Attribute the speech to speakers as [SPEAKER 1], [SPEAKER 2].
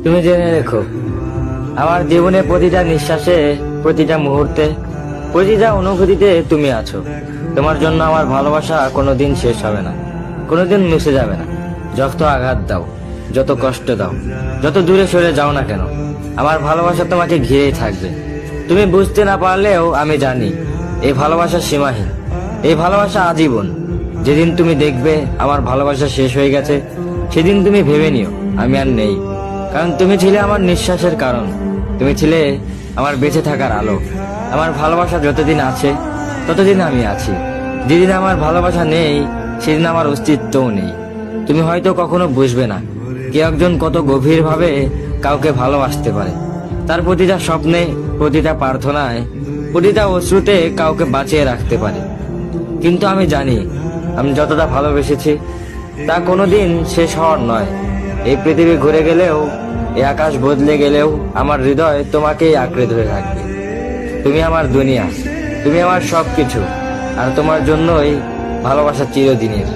[SPEAKER 1] তুমি জেনে রেখো, আমার জীবনে প্রতিটা নিঃশ্বাসে, প্রতিটা মুহূর্তে, প্রতিটা অনুভূতিতে তুমি আছো। তোমার জন্য আমার ভালোবাসা কোনোদিন শেষ হবে না, কোনোদিন মুছে যাবে না। যত আঘাত দাও, যত কষ্ট দাও, যত দূরে সরে যাও না কেন, আমার ভালোবাসা তোমাকে ঘিরেই থাকবে। তুমি বুঝতে না পারলেও আমি জানি এই ভালোবাসা সীমাহীন, এই ভালোবাসা আজীবন। যেদিন তুমি দেখবে আমার ভালোবাসা শেষ হয়ে গেছে, সেদিন তুমি ভেবে নিও আমি আর নেই। কারণ তুমি ছিলে আমার নিঃশ্বাসের কারণ, তুমি ছিলে আমার বেঁচে থাকার আলো। আমার ভালোবাসা যতদিন আছে ততদিন আমি আছি। যেদিন আমার ভালোবাসা নেই, সেদিন আমার অস্তিত্বও নেই। তুমি হয়তো কখনো বুঝবে না কে একজন কত গভীরভাবে কাউকে ভালোবাসতে পারে। তার প্রতিটা স্বপ্নে, প্রতিটা প্রার্থনায়, প্রতিটা অশ্রুতে কাউকে বাঁচিয়ে রাখতে পারে। কিন্তু আমি জানি, আমি যতটা ভালোবেসেছি তা কোনোদিন শেষ হওয়ার নয়। এই পৃথিবী ঘুরে গেলেও, এই আকাশ বদলে গেলেও, আমার হৃদয় তোমাকেই আঁকড়ে ধরে থাকবে। তুমি আমার দুনিয়া, তুমি আমার সবকিছু, আর তোমার জন্যই ভালোবাসা চিরদিনের।